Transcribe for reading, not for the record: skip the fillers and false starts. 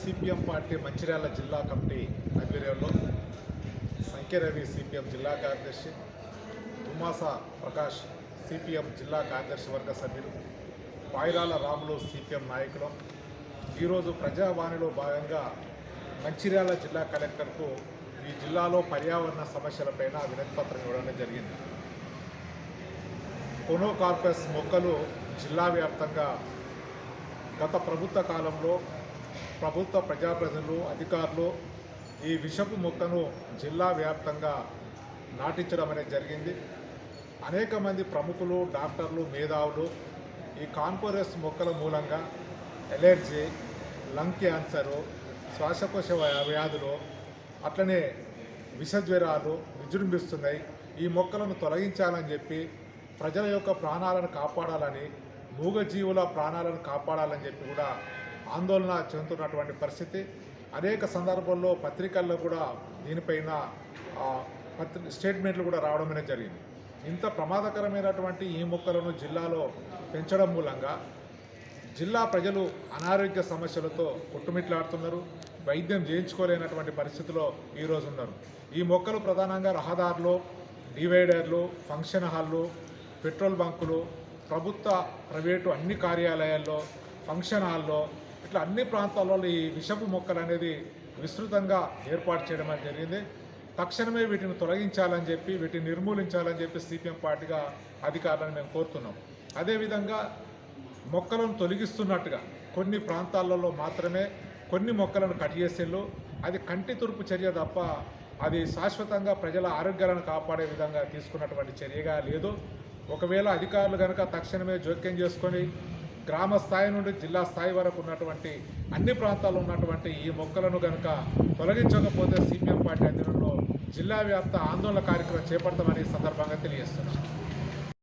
CPM party Mancherial జిల్లా committee ఆధ్వర్యంలో సంఖ్యరవి CPM జిల్లా కార్యదర్శి, తుమాస ప్రకాష్ సిపిఎం జిల్లా కార్యదర్శి వర్గ సభ్యులు, పాయిరాల రాములు సిపిఎం నాయకులు ఈరోజు ప్రజావాణిలో భాగంగా మంచిర్యాల జిల్లా కలెక్టర్కు ఈ జిల్లాలో పర్యావరణ సమస్యలపైన వినతిపత్రం ఇవ్వడం జరిగింది. కొనోకార్పస్ మొక్కలు జిల్లా వ్యాప్తంగా గత ప్రభుత్వ కాలంలో ప్రభుత్వ ప్రజాప్రతినిధులు, అధికారులు ఈ విషపు మొక్కను జిల్లా వ్యాప్తంగా నాటించడం అనేది జరిగింది. అనేక మంది ప్రముఖులు, డాక్టర్లు, మేధావులు ఈ కాన్ఫరెన్స్ మొక్కల మూలంగా ఎలర్జీ, లంగ్ క్యాన్సరు, శ్వాసకోశ వ్యాధులు, అట్లనే విషజ్వరాలు విజృంభిస్తున్నాయి. ఈ మొక్కలను తొలగించాలని చెప్పి ప్రజల యొక్క ప్రాణాలను కాపాడాలని, మూగజీవుల ప్రాణాలను కాపాడాలని చెప్పి కూడా ఆందోళన చెందుతున్నటువంటి పరిస్థితి. అనేక సందర్భాల్లో పత్రికల్లో కూడా దీనిపైన స్టేట్మెంట్లు కూడా రావడం అనేది జరిగింది. ఇంత ప్రమాదకరమైనటువంటి ఈ మొక్కలను జిల్లాలో పెంచడం మూలంగా జిల్లా ప్రజలు అనారోగ్య సమస్యలతో కొట్టుమిట్లాడుతున్నారు. వైద్యం చేయించుకోలేనటువంటి పరిస్థితిలో ఈరోజు ఉన్నారు. ఈ మొక్కలు ప్రధానంగా రహదారులు, డివైడర్లు, ఫంక్షన్ హాళ్ళు, పెట్రోల్ బంకులు, ప్రభుత్వ ప్రైవేటు అన్ని కార్యాలయాల్లో, ఫంక్షన్ హాల్లో, ఇట్లా అన్ని ప్రాంతాల్లో ఈ విషపు మొక్కలు అనేది విస్తృతంగా ఏర్పాటు చేయడం అనేది జరిగింది. తక్షణమే వీటిని తొలగించాలని చెప్పి, వీటిని నిర్మూలించాలని చెప్పి సిపిఎం పార్టీగా అధికారులను మేము కోరుతున్నాం. అదేవిధంగా మొక్కలను తొలగిస్తున్నట్టుగా కొన్ని ప్రాంతాలలో మాత్రమే కొన్ని మొక్కలను కట్ చేసేళ్ళు. అది కంటి తురుపు చర్య తప్ప అది శాశ్వతంగా ప్రజల ఆరోగ్యాలను కాపాడే విధంగా తీసుకున్నటువంటి చర్యగా లేదు. ఒకవేళ అధికారులు కనుక తక్షణమే జోక్యం చేసుకొని గ్రామ స్థాయి నుండి జిల్లా స్థాయి వరకు ఉన్నటువంటి అన్ని ప్రాంతాల్లో ఉన్నటువంటి ఈ మొక్కలను కనుక తొలగించకపోతే సిపిఎం పార్టీ అధ్యయనంలో జిల్లా వ్యాప్త ఆందోళన కార్యక్రమం చేపడతామని సందర్భంగా తెలియజేస్తున్నాం.